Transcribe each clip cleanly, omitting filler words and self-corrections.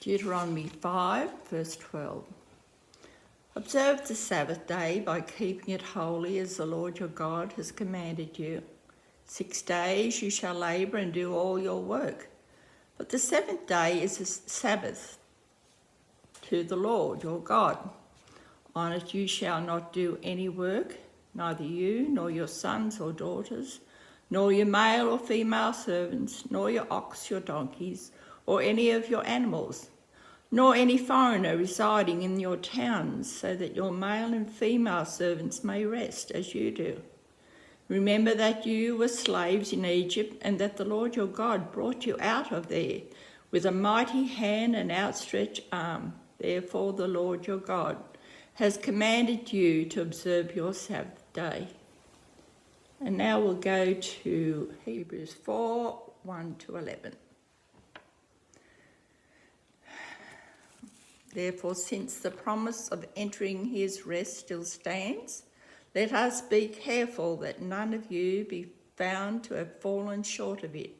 Deuteronomy 5, verse 12. Observe the Sabbath day by keeping it holy as the Lord your God has commanded you. 6 days you shall labour and do all your work, but the seventh day is a Sabbath to the Lord your God. On it you shall not do any work, neither you nor your sons or daughters, nor your male or female servants, nor your ox, your donkeys, or any of your animals, nor any foreigner residing in your towns, so that your male and female servants may rest as you do. Remember that you were slaves in Egypt, and that the Lord your God brought you out of there with a mighty hand and outstretched arm. Therefore the Lord your God has commanded you to observe your Sabbath day. And now we'll go to Hebrews 4, 1 to 11. Therefore, since the promise of entering his rest still stands, let us be careful that none of you be found to have fallen short of it.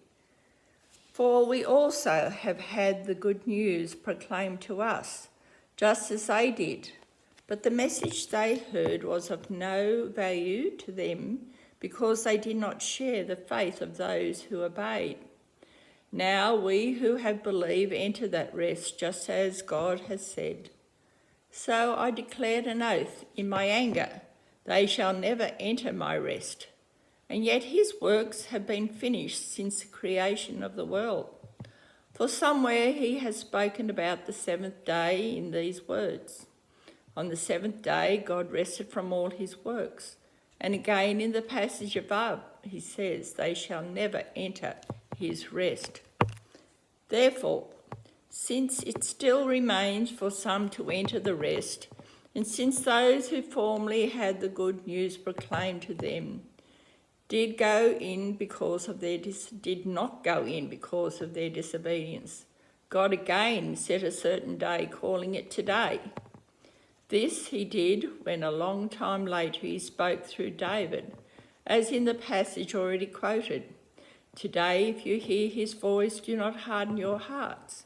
For we also have had the good news proclaimed to us, just as they did. But the message they heard was of no value to them, because they did not share the faith of those who obeyed. Now we who have believed enter that rest, just as God has said. So I declared an oath in my anger, they shall never enter my rest. And yet his works have been finished since the creation of the world. For somewhere he has spoken about the seventh day in these words. On the seventh day God rested from all his works. And again in the passage above he says, they shall never enter his rest. Therefore, since it still remains for some to enter the rest, and since those who formerly had the good news proclaimed to them did not go in because of their disobedience, God again set a certain day, calling it today. This he did when a long time later he spoke through David, as in the passage already quoted. Today, if you hear his voice, do not harden your hearts.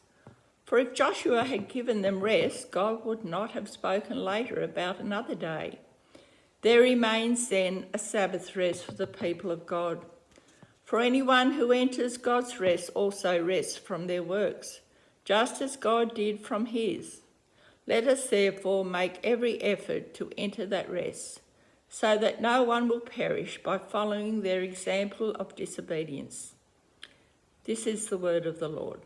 For if Joshua had given them rest, God would not have spoken later about another day. There remains then a Sabbath rest for the people of God. For anyone who enters God's rest also rests from their works, just as God did from his. Let us therefore make every effort to enter that rest, so that no one will perish by following their example of disobedience. This is the word of the Lord.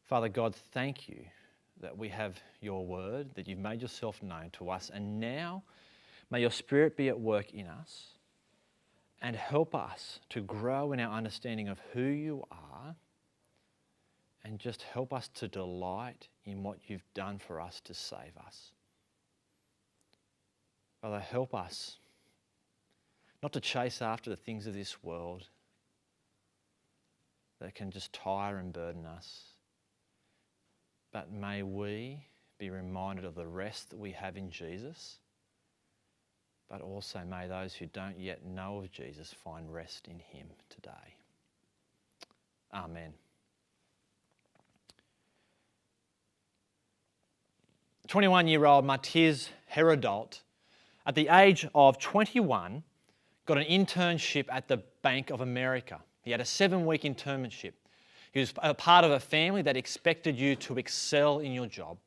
Father God, thank you that we have your word, that you've made yourself known to us, and now may your Spirit be at work in us and help us to grow in our understanding of who you are, and just help us to delight in what you've done for us to save us. Father, help us not to chase after the things of this world that can just tire and burden us, but may we be reminded of the rest that we have in Jesus, but also may those who don't yet know of Jesus find rest in him today. Amen. 21-year-old Matiz Herodolt, at the age of 21, got an internship at the Bank of America. He had a 7-week internship. He was a part of a family that expected you to excel in your job.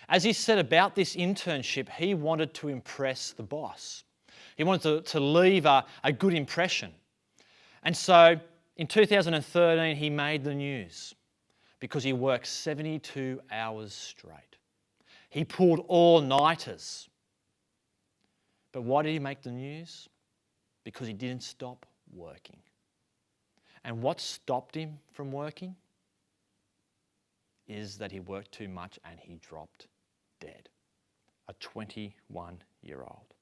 As he said about this internship, he wanted to impress the boss. He wanted to leave a good impression. And so in 2013, he made the news because he worked 72 hours straight. He pulled all-nighters. But why did he make the news? Because he didn't stop working. And what stopped him from working is that he worked too much and he dropped dead. A 21-year-old.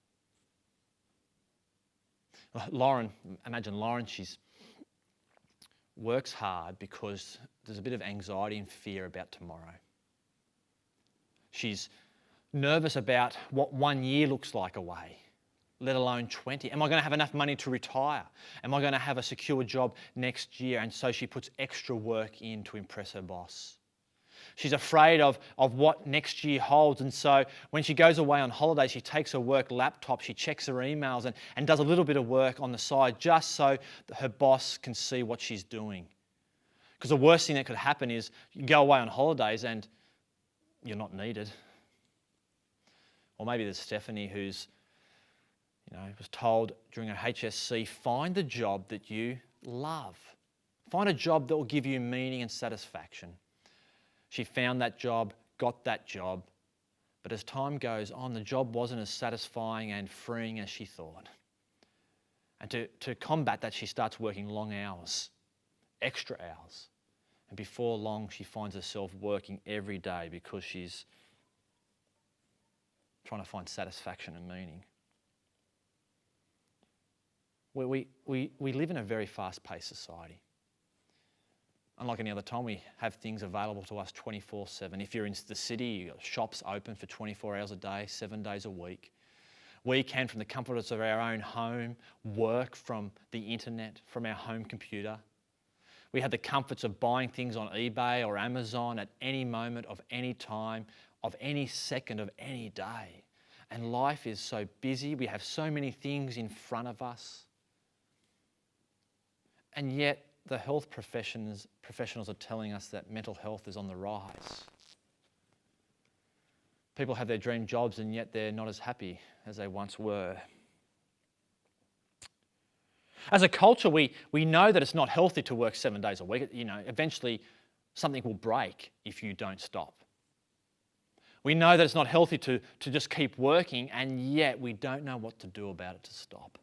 Lauren, imagine Lauren, she's works hard because there's a bit of anxiety and fear about tomorrow. She's nervous about what 1 year looks like away, let alone 20. Am I going to have enough money to retire? Am I going to have a secure job next year? And so she puts extra work in to impress her boss. She's afraid of what next year holds, and so when she goes away on holiday, she takes her work laptop, she checks her emails and does a little bit of work on the side just so that her boss can see what she's doing. Because the worst thing that could happen is you go away on holidays and you're not needed. Or maybe there's Stephanie who's, was told during her HSC, find the job that you love. Find a job that will give you meaning and satisfaction. She found that job, got that job, but as time goes on, the job wasn't as satisfying and freeing as she thought. And to combat that, she starts working long hours, extra hours. And before long, she finds herself working every day because she's trying to find satisfaction and meaning. We live in a very fast-paced society. Unlike any other time, we have things available to us 24/7. If you're in the city, you've got shops open for 24 hours a day, 7 days a week. We can, from the comforts of our own home, work from the internet, from our home computer. We have the comforts of buying things on eBay or Amazon at any moment of any time, of any second of any day. And life is so busy. We have so many things in front of us. And yet, the health professionals are telling us that mental health is on the rise. People have their dream jobs and yet they're not as happy as they once were. As a culture, we know that it's not healthy to work 7 days a week. Eventually something will break if you don't stop. We know that it's not healthy to just keep working, and yet we don't know what to do about it to stop.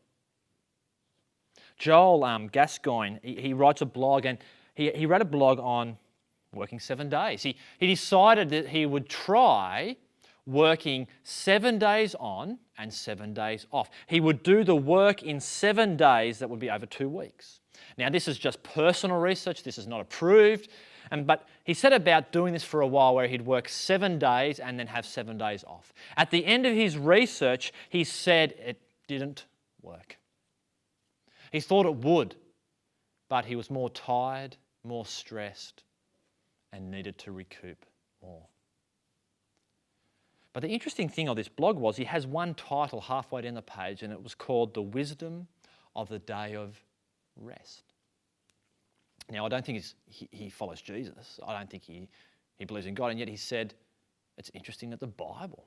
Joel Gascoigne, he writes a blog, and he wrote a blog on working 7 days. He decided that he would try working 7 days on and 7 days off. He would do the work in 7 days that would be over 2 weeks. Now, this is just personal research. This is not approved. But he said about doing this for a while where he'd work 7 days and then have 7 days off. At the end of his research, he said it didn't work. He thought it would, but he was more tired, more stressed, and needed to recoup more. But the interesting thing of this blog was he has one title halfway down the page, and it was called The Wisdom of the Day of Rest. Now, I don't think he follows Jesus. I don't think he believes in God, and yet he said it's interesting that the Bible,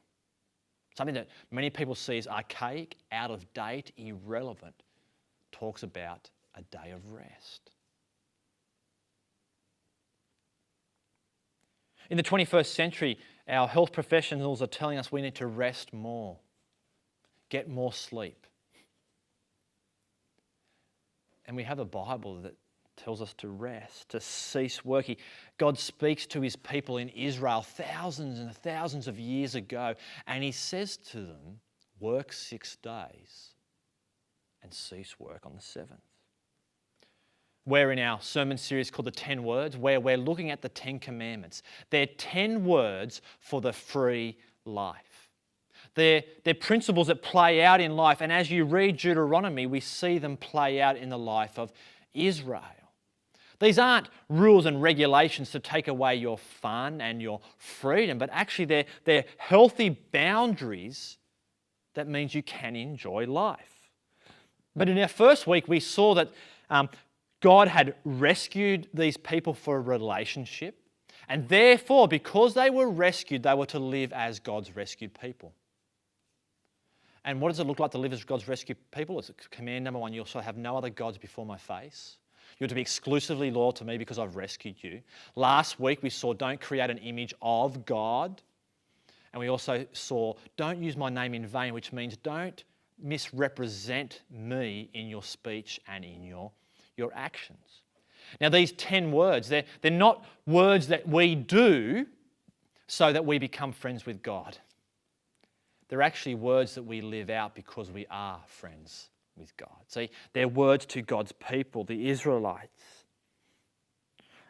something that many people see as archaic, out of date, irrelevant, talks about a day of rest. In the 21st century, our health professionals are telling us we need to rest more, get more sleep. And we have a Bible that tells us to rest, to cease working. God speaks to his people in Israel thousands and thousands of years ago, and he says to them, work 6 days and cease work on the 7th. We're in our sermon series called The 10 Words, where we're looking at the 10 Commandments. They're 10 words for the free life. They're principles that play out in life, and as you read Deuteronomy, we see them play out in the life of Israel. These aren't rules and regulations to take away your fun and your freedom, but actually they're healthy boundaries that means you can enjoy life. But in our first week, we saw that God had rescued these people for a relationship, and therefore, because they were rescued, they were to live as God's rescued people. And what does it look like to live as God's rescued people? It's command number 1, you shall have no other gods before my face. You're to be exclusively loyal to me because I've rescued you. Last week we saw don't create an image of God. And we also saw don't use my name in vain, which means don't misrepresent me in your speech and in your actions. Now these 10 words, they're not words that we do so that we become friends with God. They're actually words that we live out because we are friends with God. See, they're words to God's people, the Israelites.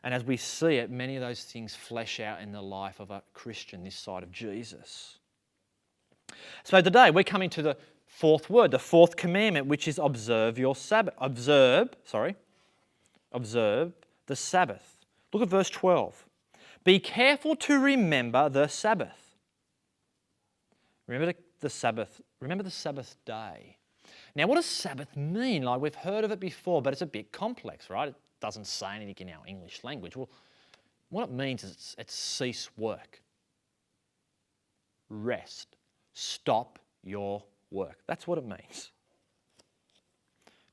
And as we see it, many of those things flesh out in the life of a Christian this side of Jesus. So today we're coming to the fourth word, the fourth commandment, which is observe your Sabbath. Observe the Sabbath. Look at verse 12. Be careful to remember the Sabbath. Remember the Sabbath day. Now, what does Sabbath mean? Like, we've heard of it before, but it's a bit complex, right? It doesn't say anything in our English language. Well, what it means is it's cease work. Rest. Stop your work. That's what it means.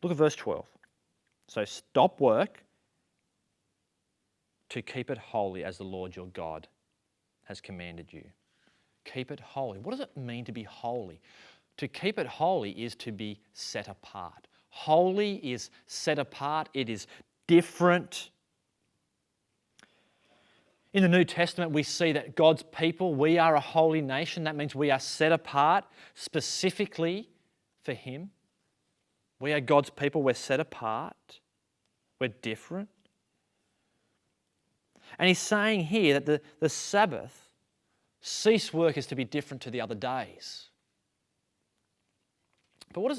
Look at verse 12. So stop work to keep it holy as the Lord your God has commanded you. Keep it holy. What does it mean to be holy? To keep it holy is to be set apart. Holy is set apart. It is different. In the New Testament, we see that God's people, we are a holy nation. That means we are set apart specifically for Him. We are God's people. We're set apart. We're different. And He's saying here that the Sabbath, cease work, is to be different to the other days. But what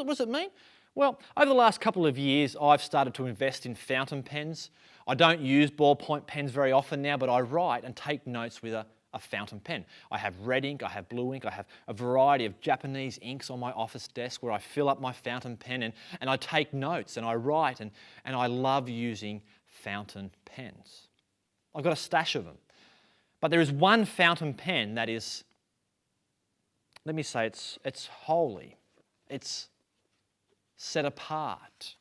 does it mean? Well, over the last couple of years, I've started to invest in fountain pens. I don't use ballpoint pens very often now, but I write and take notes with a fountain pen. I have red ink, I have blue ink, I have a variety of Japanese inks on my office desk where I fill up my fountain pen and I take notes and I write and I love using fountain pens. I've got a stash of them. But there is one fountain pen that is, let me say, it's holy. It's set apart.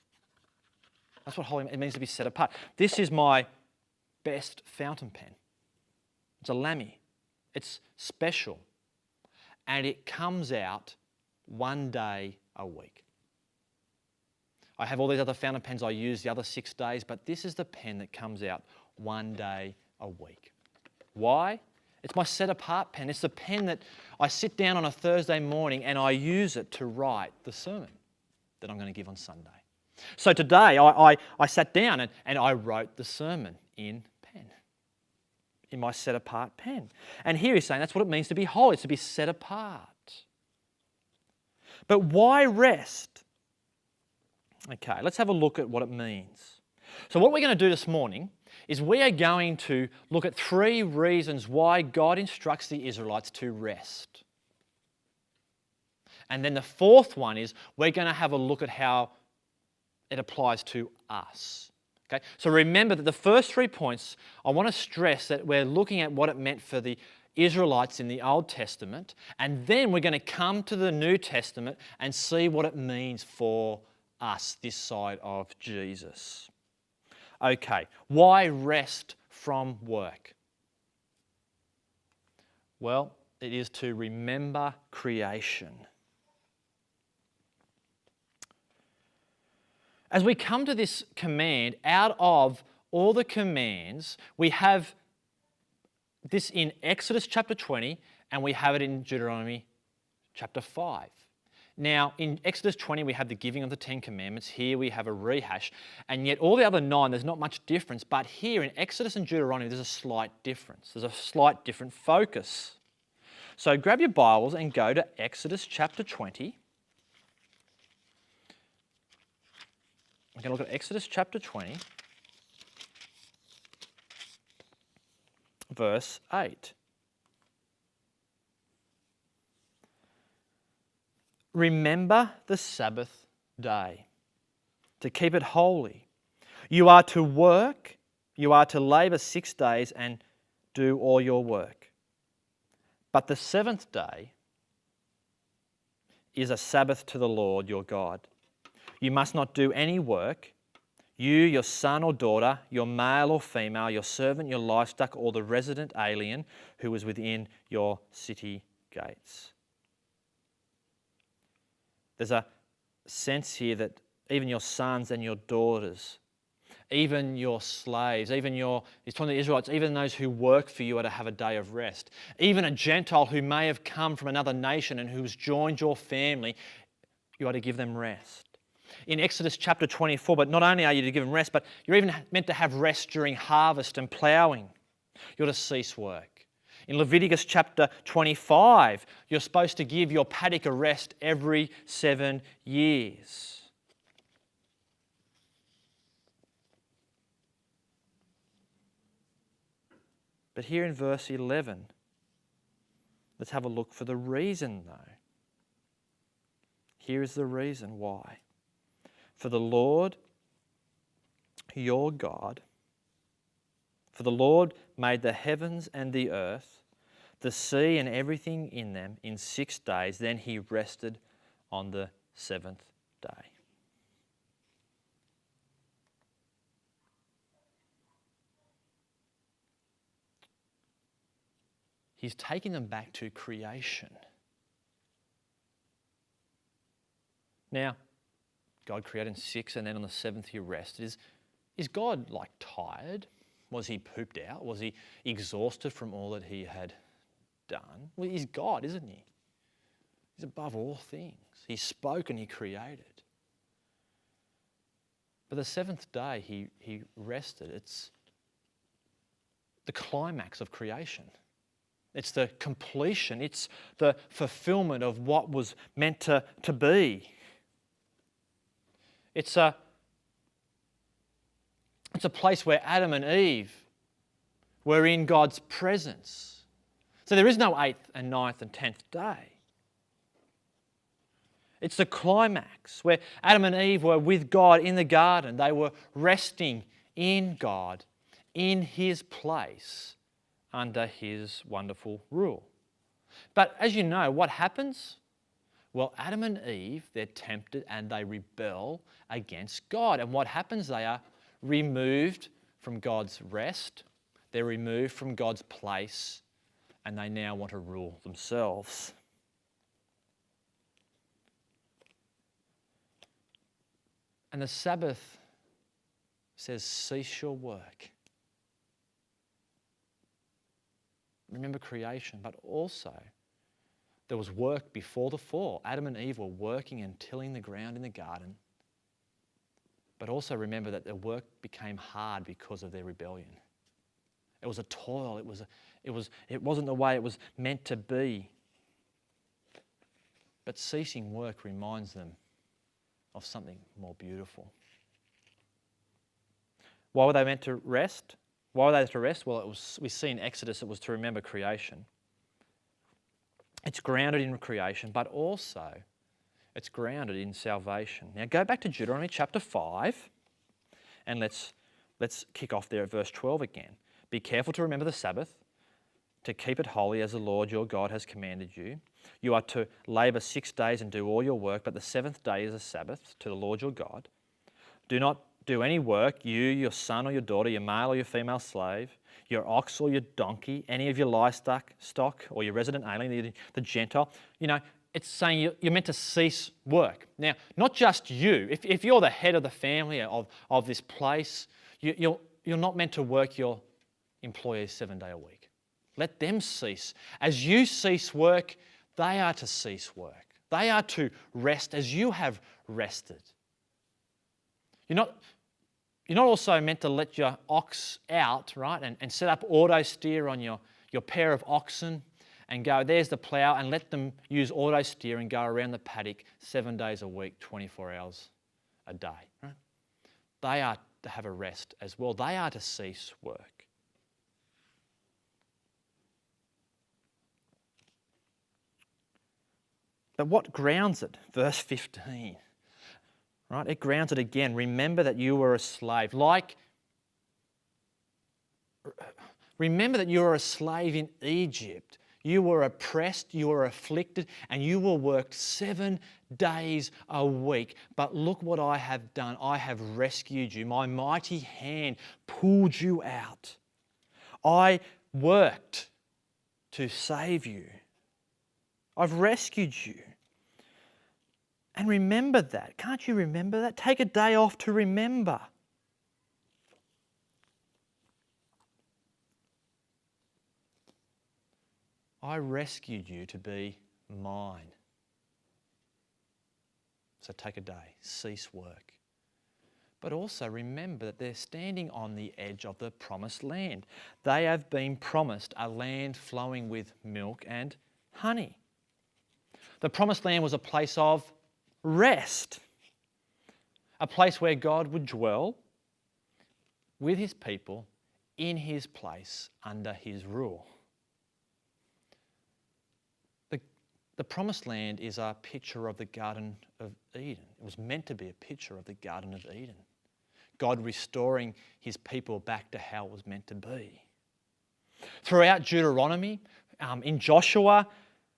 That's what holy, it means to be set apart. This is my best fountain pen. It's a Lamy. It's special. And it comes out one day a week. I have all these other fountain pens I use the other 6 days, but this is the pen that comes out one day a week. Why? It's my set-apart pen. It's the pen that I sit down on a Thursday morning and I use it to write the sermon that I'm going to give on Sunday. So today I sat down and I wrote the sermon in pen, in my set-apart pen. And here he's saying that's what it means to be holy, it's to be set apart. But why rest? Okay, let's have a look at what it means. So what we're going to do this morning is we are going to look at 3 reasons why God instructs the Israelites to rest. And then the fourth one is we're going to have a look at how it applies to us. Okay? So remember that the first 3 points, I want to stress that we're looking at what it meant for the Israelites in the Old Testament, and then we're going to come to the New Testament and see what it means for us this side of Jesus. Okay, why rest from work? Well, it is to remember creation. As we come to this command, out of all the commands, we have this in Exodus chapter 20 and we have it in Deuteronomy chapter 5. Now, in Exodus 20, we have the giving of the 10 Commandments. Here we have a rehash. And yet all the other 9, there's not much difference. But here in Exodus and Deuteronomy, there's a slight difference. There's a slight different focus. So grab your Bibles and go to Exodus chapter 20. We're going to look at Exodus chapter 20. verse 8. Remember the Sabbath day, to keep it holy. You are to work, you are to labour 6 days and do all your work. But the seventh day is a Sabbath to the Lord your God. You must not do any work, you, your son or daughter, your male or female, your servant, your livestock, or the resident alien who is within your city gates. There's a sense here that even your sons and your daughters, even your slaves, he's talking to the Israelites, even those who work for you are to have a day of rest. Even a Gentile who may have come from another nation and who's joined your family, you are to give them rest. In Exodus chapter 24, but not only are you to give them rest, but you're even meant to have rest during harvest and ploughing. You're to cease work. In Leviticus chapter 25, you're supposed to give your paddock a rest every 7 years. But here in verse 11, let's have a look for the reason though. Here is the reason why. For the Lord your God, for the Lord made the heavens and the earth, the sea and everything in them in 6 days. Then he rested on the seventh day. He's taking them back to creation. Now, God created in 6 and then on the seventh he rested. Is God like tired? Was he pooped out? Was he exhausted from all that he had done? Well, he's God, isn't he? He's above all things. He spoke and he created. But the seventh day he rested. It's the climax of creation. It's the completion. It's the fulfillment of what was meant to be. It's a place where Adam and Eve were in God's presence. So there is no 8th and 9th and 10th day. It's the climax where Adam and Eve were with God in the garden. They were resting in God, in His place, under His wonderful rule. But as you know, what happens? Well, Adam and Eve, they're tempted and they rebel against God. And what happens? They are removed from God's rest. They're removed from God's place, and they now want to rule themselves. And the Sabbath says, cease your work. Remember creation, but also there was work before the fall. Adam and Eve were working and tilling the ground in the garden. But also remember that their work became hard because of their rebellion. It was a toil. It wasn't the way it was meant to be. But ceasing work reminds them of something more beautiful. Why were they meant to rest? Why were they to rest? Well, we see in Exodus it was to remember creation. It's grounded in creation, but also it's grounded in salvation. Now go back to Deuteronomy chapter 5 and let's kick off there at verse 12 again. Be careful to remember the Sabbath, to keep it holy as the Lord your God has commanded you. You are to labour 6 days and do all your work, but the seventh day is a Sabbath to the Lord your God. Do not do any work, you, your son or your daughter, your male or your female slave, your ox or your donkey, any of your livestock, or your resident alien, the Gentile. You know, it's saying you're meant to cease work. Now, not just you. If you're the head of the family of this place, you're not meant to work your employees 7 days a week. Let them cease. As you cease work, they are to cease work. They are to rest as you have rested. You're not also meant to let your ox out, right, and set up auto steer on your pair of oxen and go, there's the plough, and let them use auto steer and go around the paddock 7 days a week, 24 hours a day. Right? They are to have a rest as well. They are to cease work. But what grounds it? Verse 15. Right? It grounds it again. Remember that you were a slave. Remember that you were a slave in Egypt. You were oppressed, you were afflicted, and you were worked 7 days a week. But look what I have done. I have rescued you. My mighty hand pulled you out. I worked to save you. I've rescued you. And remember that. Can't you remember that? Take a day off to remember. I rescued you to be mine. So take a day, cease work. But also remember that they're standing on the edge of the promised land. They have been promised a land flowing with milk and honey. The promised land was a place of rest, a place where God would dwell with his people in his place under his rule. The promised land is a picture of the Garden of Eden. It was meant to be a picture of the Garden of Eden. God restoring his people back to how it was meant to be. Throughout Deuteronomy, in Joshua,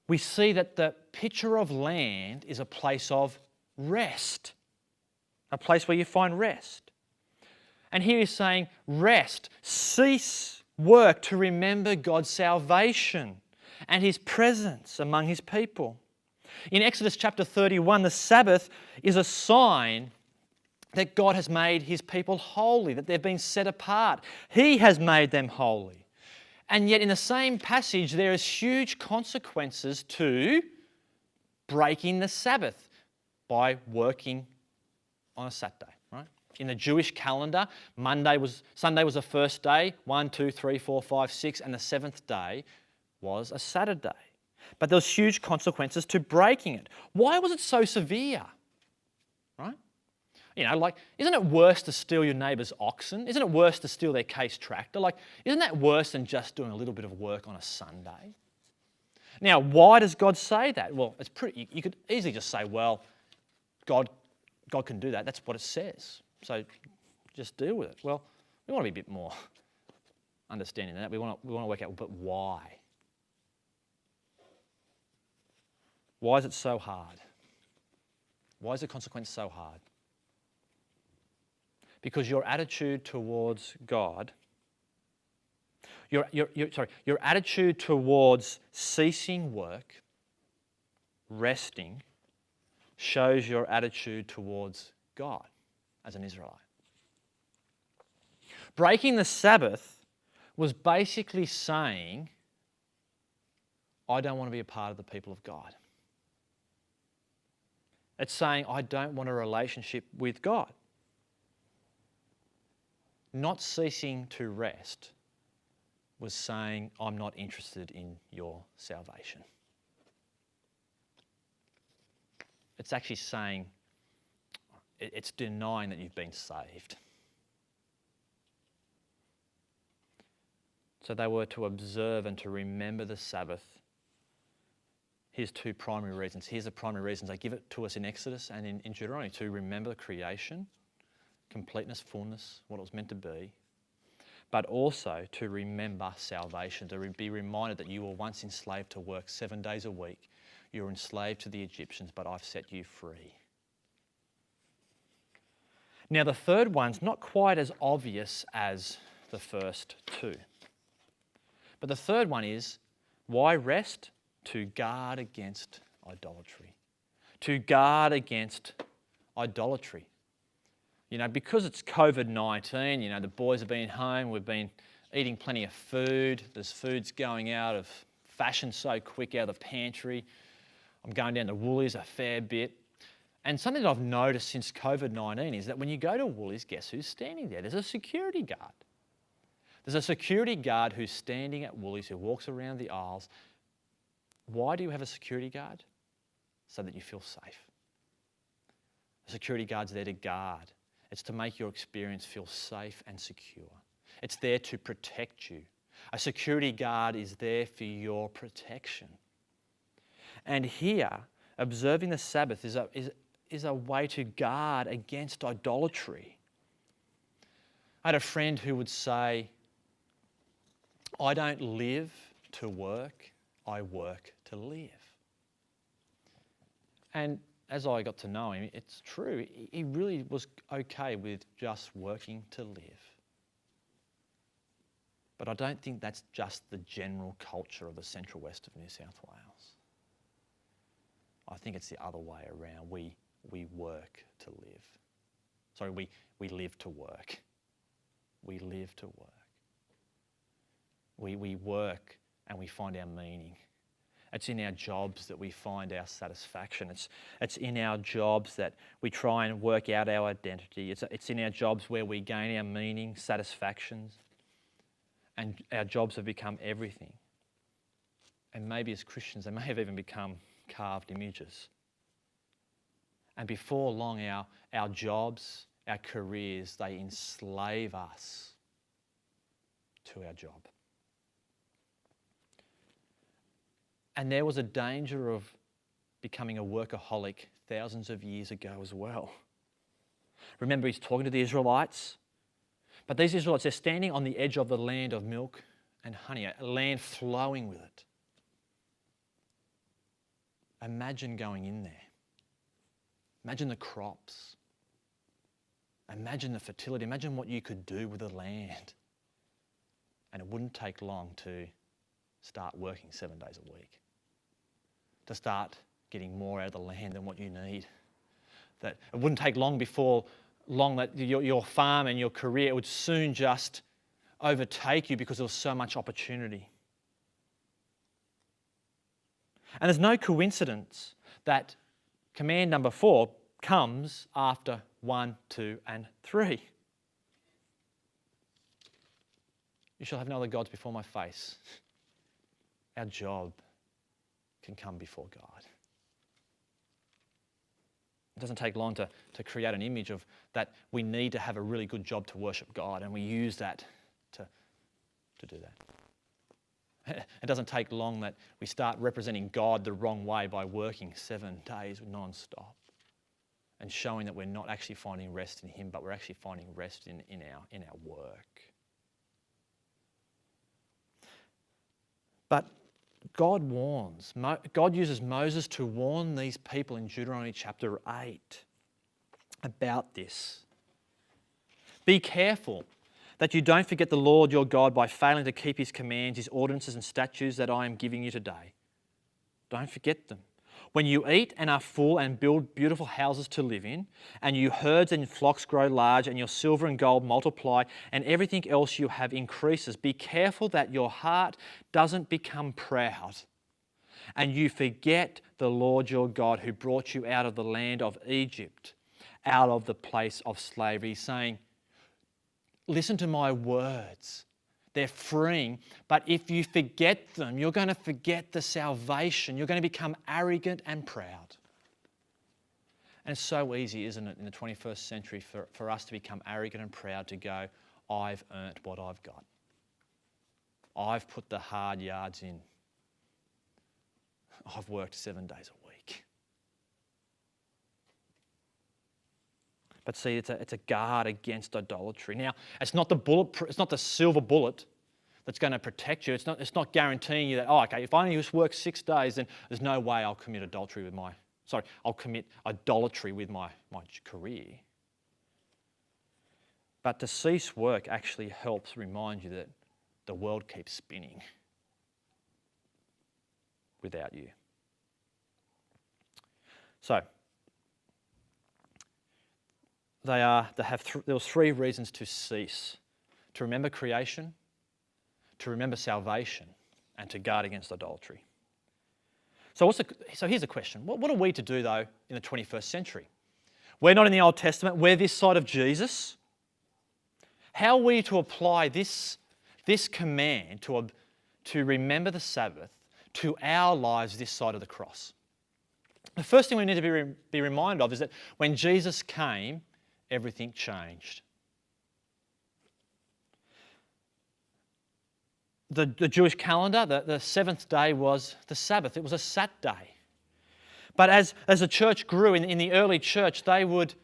we see that the picture of land is a place of rest, a place where you find rest. And here he's saying, rest, cease work to remember God's salvation and his presence among his people. In Exodus chapter 31, the Sabbath is a sign that God has made his people holy, that they've been set apart. He has made them holy. And yet in the same passage, there is huge consequences to breaking the Sabbath by working on a Saturday, right? In the Jewish calendar, Sunday was the first day, 1, 2, 3, 4, 5, 6, and the seventh day was a Saturday. But there was huge consequences to breaking it. Why was it so severe? Right? You know, like, isn't it worse to steal your neighbour's oxen? Isn't it worse to steal their case tractor? Like, isn't that worse than just doing a little bit of work on a Sunday? Now, why does God say that? Well, it's pretty. You could easily just say, well, God can do that. That's what it says. So just deal with it. Well, we want to be a bit more understanding than that. We want to work out, but why? Why is it so hard? Why is the consequence so hard? Because your attitude towards God, your attitude towards ceasing work, resting, shows your attitude towards God as an Israelite. Breaking the Sabbath was basically saying, I don't want to be a part of the people of God. It's saying, I don't want a relationship with God. Not ceasing to rest was saying, I'm not interested in your salvation. It's actually saying, it's denying that you've been saved. So they were to observe and to remember the Sabbath. Here's 2 primary reasons. Here's the primary reasons. They give it to us in Exodus and in Deuteronomy, to remember creation, completeness, fullness, what it was meant to be, but also to remember salvation, to be reminded that you were once enslaved to work 7 days a week. You were enslaved to the Egyptians, but I've set you free. Now, the third one's not quite as obvious as the first 2. But the third one is, why rest? To guard against idolatry. To guard against idolatry. You know, because it's COVID-19, you know, the boys have been home, we've been eating plenty of food, there's food's going out of fashion so quick out of the pantry. I'm going down to Woolies a fair bit. And something that I've noticed since COVID-19 is that when you go to Woolies, guess who's standing there? There's a security guard. There's a security guard who's standing at Woolies, who walks around the aisles. Why do you have a security guard? So that you feel safe. The security guard's there to guard. It's to make your experience feel safe and secure. It's there to protect you. A security guard is there for your protection. And here, observing the Sabbath is a way to guard against idolatry. I had a friend who would say, I don't live to work, I work to live. And as I got to know him, it's true. He really was okay with just working to live. But I don't think that's just the general culture of the central west of New South Wales. I think it's the other way around. We work to live. Sorry, we live to work. We live to work. We work and we find our meaning. It's in our jobs that we find our satisfaction. It's in our jobs that we try and work out our identity. It's in our jobs where we gain our meaning, satisfactions, and our jobs have become everything. And maybe as Christians, they may have even become carved images. And before long, our jobs, our careers, they enslave us to our job. And there was a danger of becoming a workaholic thousands of years ago as well. Remember, he's talking to the Israelites. But these Israelites, they're standing on the edge of the land of milk and honey, a land flowing with it. Imagine going in there. Imagine the crops. Imagine the fertility. Imagine what you could do with the land. And it wouldn't take long to start working 7 days a week. To start getting more out of the land than what you need. That it wouldn't take long that your farm and your career would soon just overtake you because there was so much opportunity. And there's no coincidence that command number 4 comes after 1, 2, and 3. You shall have no other gods before my face. Our job can come before God. It doesn't take long to create an image of that we need to have a really good job to worship God, and we use that to do that. It doesn't take long that we start representing God the wrong way by working 7 days non-stop and showing that we're not actually finding rest in Him, but we're actually finding rest in our work. But God warns. God uses Moses to warn these people in Deuteronomy chapter 8 about this. Be careful that you don't forget the Lord your God by failing to keep His commands, His ordinances and statutes that I am giving you today. Don't forget them. When you eat and are full and build beautiful houses to live in, and your herds and flocks grow large, and your silver and gold multiply, and everything else you have increases, be careful that your heart doesn't become proud, and you forget the Lord your God who brought you out of the land of Egypt, out of the place of slavery, saying, listen to my words. They're freeing, but if you forget them, you're going to forget the salvation. You're going to become arrogant and proud. And it's so easy, isn't it, in the 21st century for us to become arrogant and proud, to go, I've earned what I've got. I've put the hard yards in. I've worked 7 days a week. But see, it's a guard against idolatry. Now, it's not the silver bullet that's going to protect you. It's not guaranteeing you that, if I only just work 6 days, then there's no way I'll commit idolatry with my career. But to cease work actually helps remind you that the world keeps spinning without you. So, there was 3 reasons to cease: to remember creation, to remember salvation, and to guard against idolatry. So here's the question: what are we to do though in the 21st century? We're not in the Old Testament. We're this side of Jesus. How are we to apply this command to remember the Sabbath to our lives this side of the cross? The first thing we need to be reminded of is that when Jesus came, everything changed. The Jewish calendar, the 7th day was the Sabbath. It was a Sat day. But as the church grew, in the early church, they would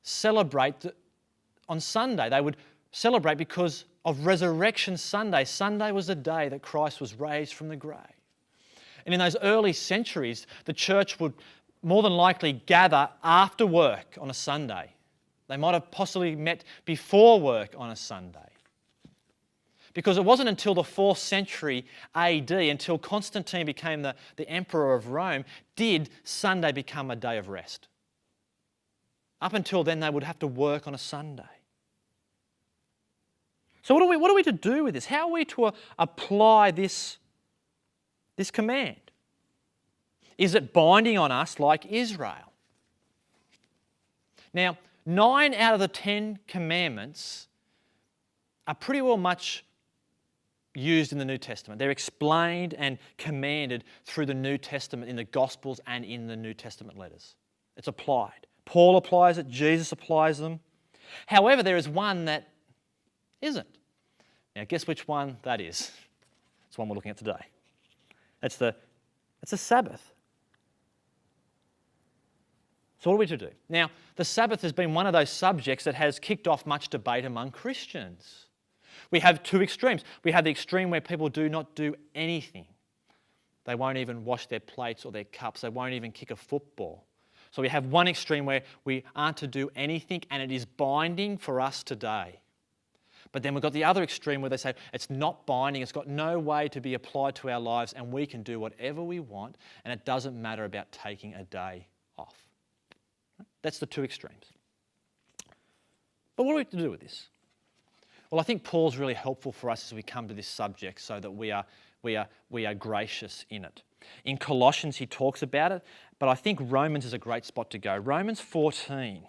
celebrate on Sunday. They would celebrate because of Resurrection Sunday. Sunday was the day that Christ was raised from the grave. And in those early centuries, the church would more than likely gather after work on a Sunday. They might have possibly met before work on a Sunday. Because it wasn't until the 4th century AD, until Constantine became the emperor of Rome, did Sunday become a day of rest. Up until then, they would have to work on a Sunday. So what are we to do with this? How are we to apply this command? Is it binding on us like Israel? Now, 9 out of the 10 commandments are pretty well much used in the New Testament. They're explained and commanded through the New Testament in the Gospels and in the New Testament letters. It's applied. Paul applies it, Jesus applies them. However, there is one that isn't. Now, guess which one that is? It's the one we're looking at today. It's the Sabbath. So what are we to do? Now, the Sabbath has been one of those subjects that has kicked off much debate among Christians. We have two extremes. We have the extreme where people do not do anything. They won't even wash their plates or their cups. They won't even kick a football. So we have one extreme where we aren't to do anything and it is binding for us today. But then we've got the other extreme where they say it's not binding, it's got no way to be applied to our lives and we can do whatever we want and it doesn't matter about taking a day off. That's the two extremes. But what are we to do with this? Well, I think Paul's really helpful for us as we come to this subject so that we are gracious in it. In Colossians he talks about it, but I think Romans is a great spot to go. Romans 14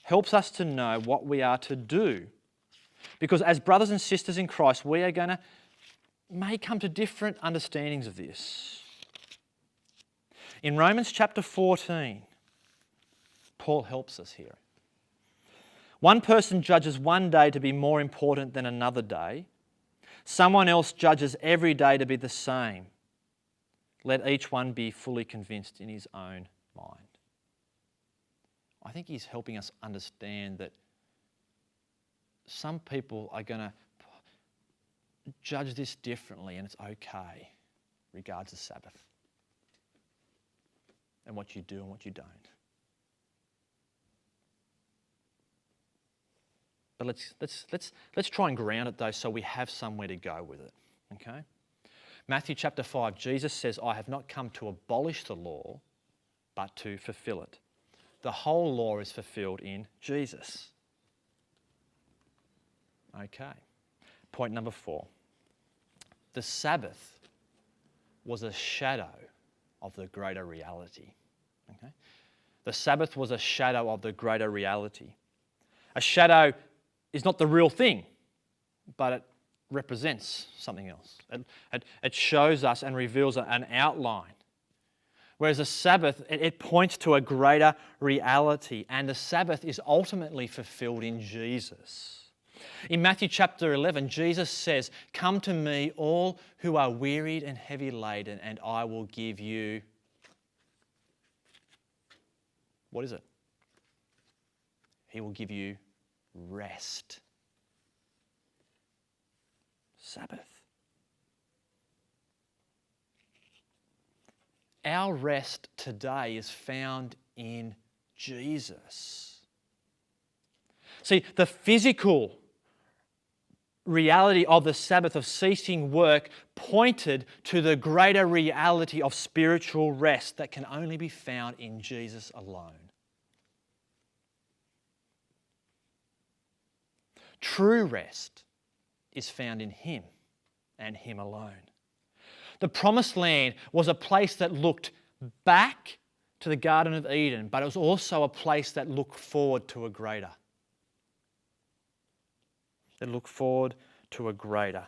helps us to know what we are to do. Because as brothers and sisters in Christ, we are may come to different understandings of this. In Romans chapter 14, Paul helps us here. One person judges one day to be more important than another day. Someone else judges every day to be the same. Let each one be fully convinced in his own mind. I think he's helping us understand that some people are going to judge this differently and it's okay regards the Sabbath and what you do and what you don't. But let's try and ground it though so we have somewhere to go with it. Okay? Matthew chapter 5, Jesus says, I have not come to abolish the law, but to fulfill it. The whole law is fulfilled in Jesus. Okay. Point number 4. The Sabbath was a shadow of the greater reality. Okay? The Sabbath was a shadow of the greater reality. A shadow is not the real thing, but it represents something else. It shows us and reveals an outline. Whereas the Sabbath, it points to a greater reality, and the Sabbath is ultimately fulfilled in Jesus. In Matthew chapter 11, Jesus says, come to me all who are wearied and heavy laden, and I will give you... What is it? He will give you rest. Sabbath. Our rest today is found in Jesus. See, the physical reality of the Sabbath, of ceasing work, pointed to the greater reality of spiritual rest that can only be found in Jesus alone. True rest is found in Him and Him alone. The Promised Land was a place that looked back to the Garden of Eden, but it was also a place that looked forward to a greater. That looked forward to a greater.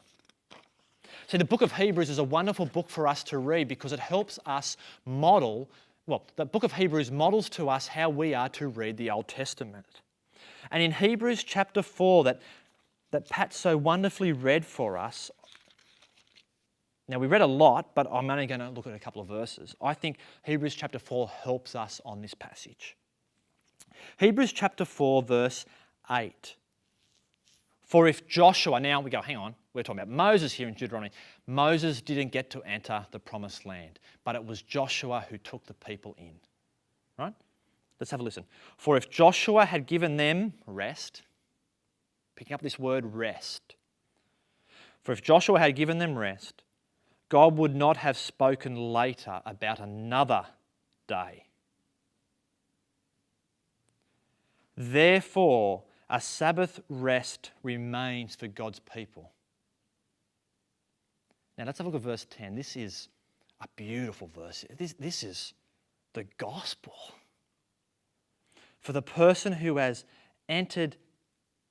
See, the book of Hebrews is a wonderful book for us to read because it helps us model, the book of Hebrews models to us how we are to read the Old Testament. And in Hebrews chapter 4 that Pat so wonderfully read for us, Now, we read a lot, but I'm only going to look at a couple of verses. I think Hebrews chapter 4 helps us on this passage. Hebrews chapter 4, verse 8. For if Joshua, now we go, hang on, we're talking about Moses here in Deuteronomy. Moses didn't get to enter the promised land, but it was Joshua who took the people in. Right? Let's have a listen. For if Joshua had given them rest, picking up this word rest. For if Joshua had given them rest, God would not have spoken later about another day. Therefore, a Sabbath rest remains for God's people. Now let's have a look at verse 10. This is a beautiful verse. This is the gospel. For the person who has entered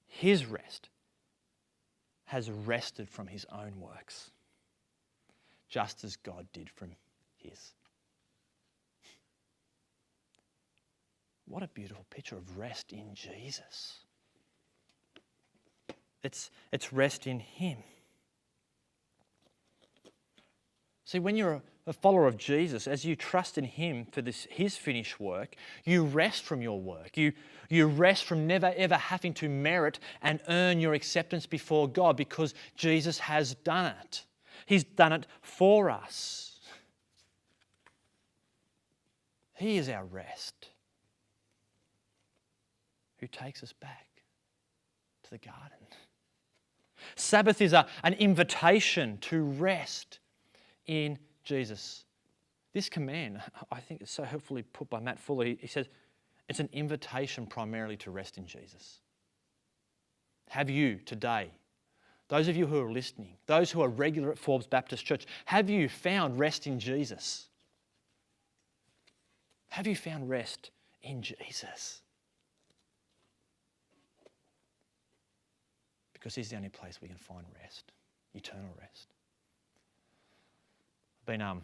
his rest has rested from his own works, just as God did from his. What a beautiful picture of rest in Jesus. It's rest in him. See, when you're a follower of Jesus, as you trust in him for his finished work, you rest from your work. You rest from never ever having to merit and earn your acceptance before God, because Jesus has done it. He's done it for us. He is our rest, who takes us back to the garden. Sabbath is an invitation to rest in Jesus. This command, I think, is so helpfully put by Matt Fuller. He says it's an invitation primarily to rest in Jesus. Have you today, those of you who are listening, those who are regular at Forbes Baptist Church, have you found rest in Jesus? Have you found rest in Jesus? Because he's the only place we can find rest, eternal rest. I've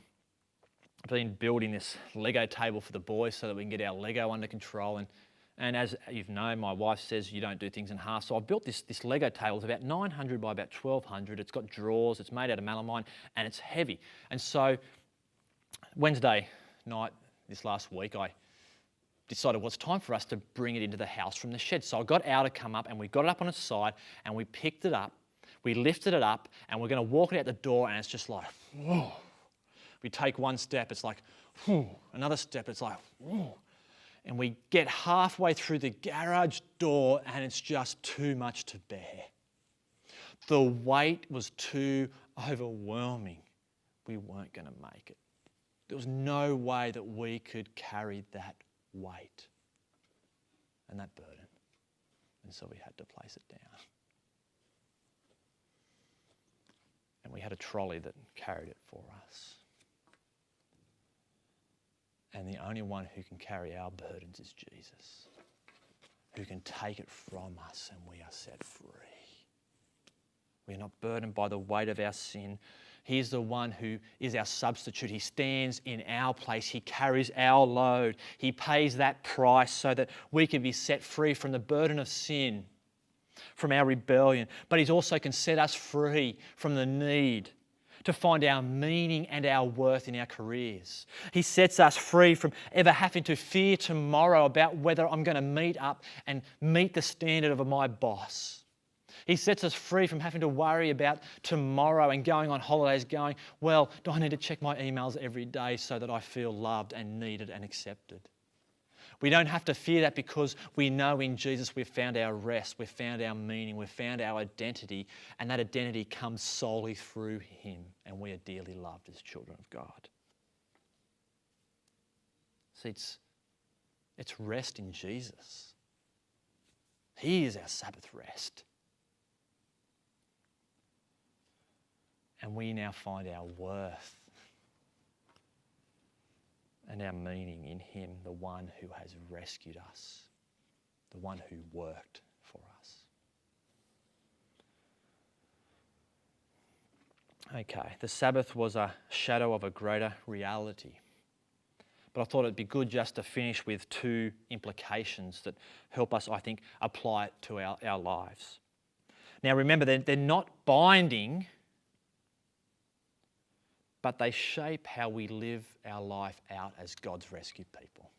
been building this Lego table for the boys so that we can get our Lego under control. And as you've known, my wife says you don't do things in half. So I've built this Lego table. It's about 900 by about 1200. It's got drawers. It's made out of melamine and it's heavy. And so Wednesday night this last week, I decided, well, it's time for us to bring it into the house from the shed. So I got Al to come up and we got it up on its side and we picked it up. We lifted it up and we're going to walk it out the door and it's just like, whoa. We take one step, it's like, whew. Another step, it's like, whew. And we get halfway through the garage door and it's just too much to bear. The weight was too overwhelming. We weren't going to make it. There was no way that we could carry that weight and that burden. And so we had to place it down. And we had a trolley that carried it for us. And the only one who can carry our burdens is Jesus, who can take it from us and we are set free. We are not burdened by the weight of our sin. He is the one who is our substitute. He stands in our place. He carries our load. He pays that price so that we can be set free from the burden of sin, from our rebellion. But He also can set us free from the need to find our meaning and our worth in our careers. He sets us free from ever having to fear tomorrow about whether I'm going to meet up and meet the standard of my boss. He sets us free from having to worry about tomorrow and going on holidays going, well, do I need to check my emails every day so that I feel loved and needed and accepted? We don't have to fear that because we know in Jesus we've found our rest, we've found our meaning, we've found our identity, and that identity comes solely through Him, and we are dearly loved as children of God. See, it's rest in Jesus. He is our Sabbath rest. And we now find our worth and our meaning in Him, the one who has rescued us, the one who worked for us. Okay, the Sabbath was a shadow of a greater reality. But I thought it'd be good just to finish with two implications that help us, I think, apply it to our lives. Now remember, they're not binding, but they shape how we live our life out as God's rescued people.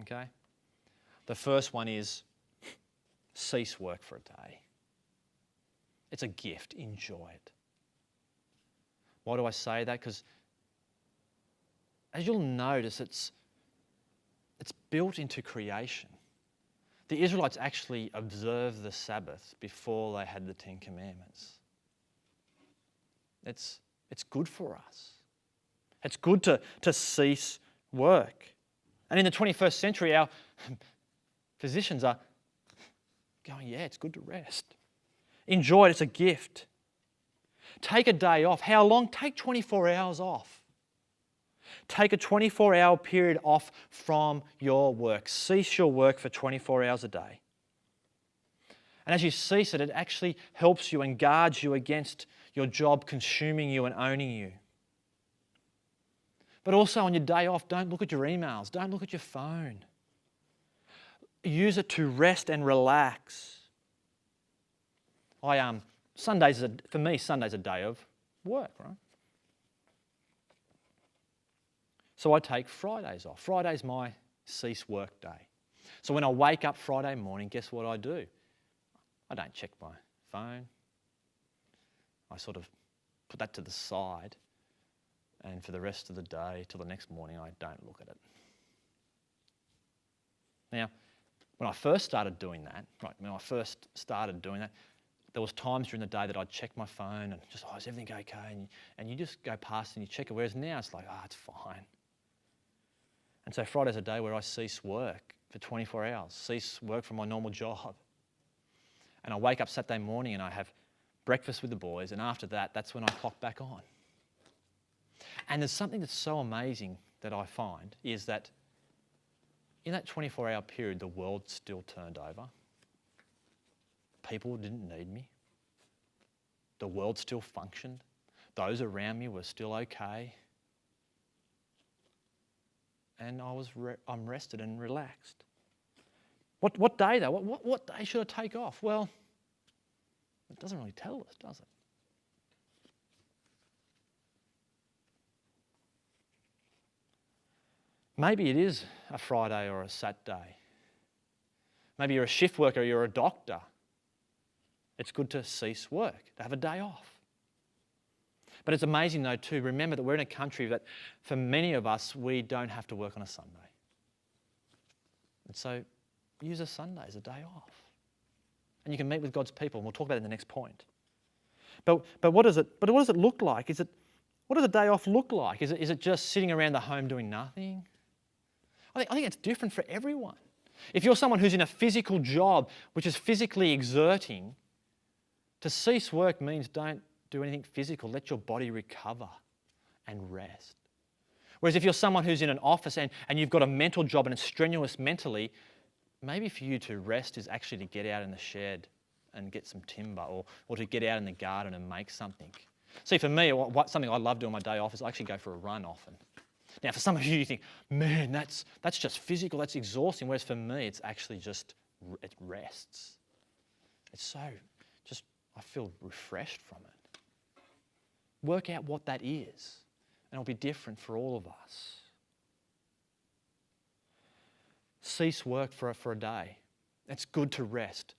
Okay? The first one is cease work for a day. It's a gift. Enjoy it. Why do I say that? Because as you'll notice, it's built into creation. The Israelites actually observed the Sabbath before they had the Ten Commandments. It's good for us. It's good to cease work. And in the 21st century, our physicians are going, yeah, it's good to rest. Enjoy it, it's a gift. Take a day off. How long? Take 24 hours off. Take a 24-hour period off from your work. Cease your work for 24 hours a day. And as you cease it, it actually helps you and guards you against your job consuming you and owning you. But also on your day off, don't look at your emails. Don't look at your phone. Use it to rest and relax. For me, Sunday's a day of work, right? So I take Fridays off. Friday's my cease work day. So when I wake up Friday morning, guess what I do? I don't check my phone. I sort of put that to the side, and for the rest of the day, till the next morning, I don't look at it. Now, when I first started doing that, there was times during the day that I'd check my phone and just, is everything okay? And you just go past and you check it, whereas now it's like, it's fine. And so Friday's a day where I cease work for 24 hours, cease work from my normal job. And I wake up Saturday morning and I have breakfast with the boys, and after that, that's when I clock back on. And there's something that's so amazing that I find is that in that 24-hour period, the world still turned over. People didn't need me. The world still functioned. Those around me were still okay. And I'm rested and relaxed. What day though? What day should I take off? Well, it doesn't really tell us, does it? Maybe it is a Friday or a Saturday. Maybe you're a shift worker, you're a doctor. It's good to cease work, to have a day off. But it's amazing though too, remember that we're in a country that for many of us, we don't have to work on a Sunday. And so use a Sunday as a day off. And you can meet with God's people, and we'll talk about it in the next point. But what does it look like? What does a day off look like? Is it just sitting around the home doing nothing? I think it's different for everyone. If you're someone who's in a physical job, which is physically exerting, to cease work means don't do anything physical. Let your body recover and rest. Whereas if you're someone who's in an office and you've got a mental job and it's strenuous mentally, maybe for you to rest is actually to get out in the shed and get some timber, or to get out in the garden and make something. See, for me, something I love doing on my day off is I actually go for a run often. Now, for some of you think, man, that's just physical, that's exhausting. Whereas for me, it's actually just, it rests. It's so, I feel refreshed from it. Work out what that is, and it'll be different for all of us. Cease work for a day. It's good to rest.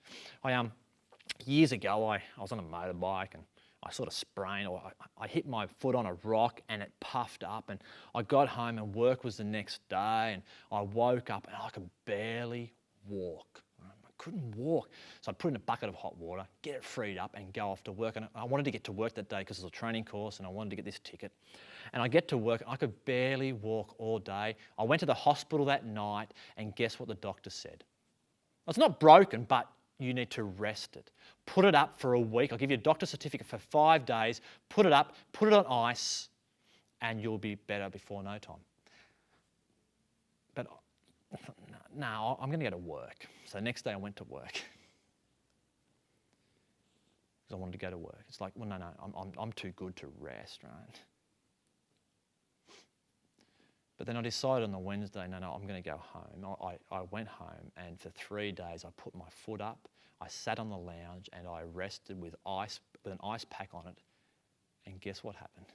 Years ago, I was on a motorbike and I sort of sprained, or I hit my foot on a rock and it puffed up, and I got home and work was the next day, and I woke up and I could barely walk. I couldn't walk. So I'd put in a bucket of hot water, get it freed up and go off to work. And I wanted to get to work that day because it was a training course and I wanted to get this ticket. And I get to work and I could barely walk all day. I went to the hospital that night, and guess what the doctor said? It's not broken, but you need to rest it. Put it up for a week. I'll give you a doctor's certificate for 5 days. Put it up, put it on ice, and you'll be better before no time. But no, I'm going to go to work. So the next day I went to work because I wanted to go to work. It's like, well, no, I'm too good to rest, right? But then I decided on the Wednesday, no, I'm going to go home. I went home, and for 3 days I put my foot up, I sat on the lounge, and I rested with an ice pack on it. And guess what happened?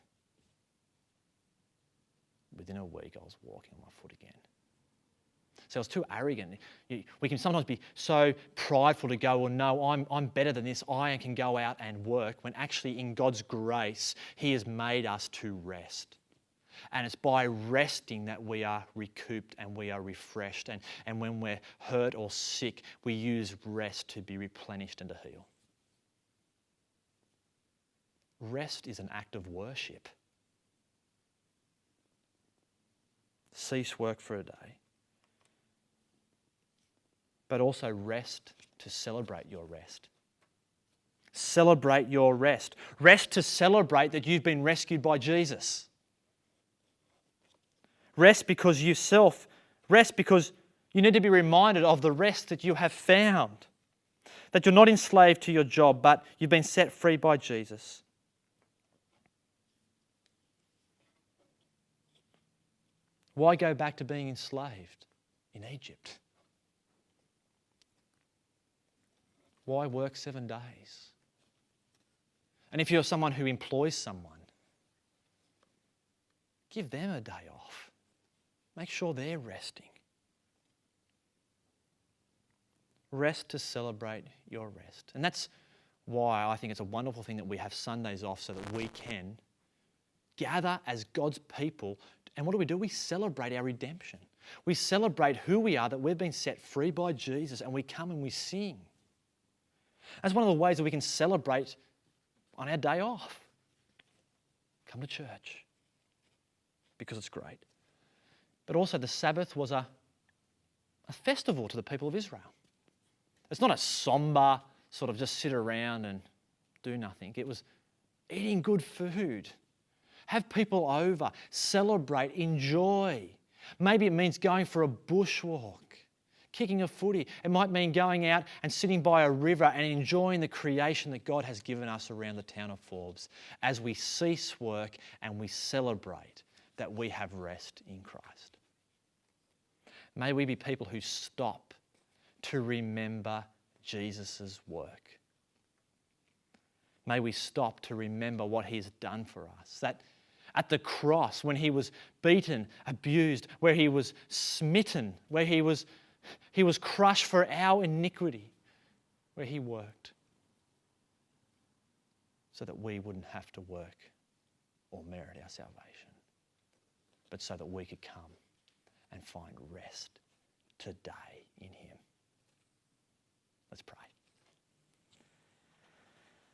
within a week I was walking on my foot again. So I was too arrogant. We can sometimes be so prideful to go, well, no, I'm better than this. I can go out and work, when actually in God's grace, He has made us to rest. And it's by resting that we are recouped and we are refreshed. And when we're hurt or sick, we use rest to be replenished and to heal. Rest is an act of worship. Cease work for a day. But also rest to celebrate your rest. Celebrate your rest. Rest to celebrate that you've been rescued by Jesus. Rest because you need to be reminded of the rest that you have found. That you're not enslaved to your job, but you've been set free by Jesus. Why go back to being enslaved in Egypt? Why work 7 days? And if you're someone who employs someone, give them a day off. Make sure they're resting. Rest to celebrate your rest. And that's why I think it's a wonderful thing that we have Sundays off, so that we can gather as God's people. And what do? We celebrate our redemption. We celebrate who we are, that we've been set free by Jesus, and we come and we sing. That's one of the ways that we can celebrate on our day off. Come to church, because it's great. But also the Sabbath was a festival to the people of Israel. It's not a somber sort of just sit around and do nothing. It was eating good food. Have people over, celebrate, enjoy. Maybe it means going for a bushwalk, kicking a footy. It might mean going out and sitting by a river and enjoying the creation that God has given us around the town of Forbes, as we cease work and we celebrate that we have rest in Christ. May we be people who stop to remember Jesus' work. May we stop to remember what He's done for us. That at the cross, when He was beaten, abused, where He was smitten, where He was crushed for our iniquity, where He worked, so that we wouldn't have to work or merit our salvation, but so that we could come and find rest today in Him. Let's pray.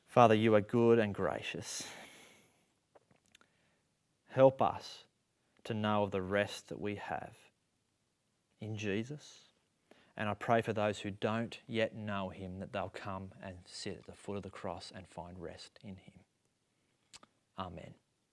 Father, You are good and gracious. Help us to know of the rest that we have in Jesus. And I pray for those who don't yet know Him, that they'll come and sit at the foot of the cross and find rest in Him. Amen.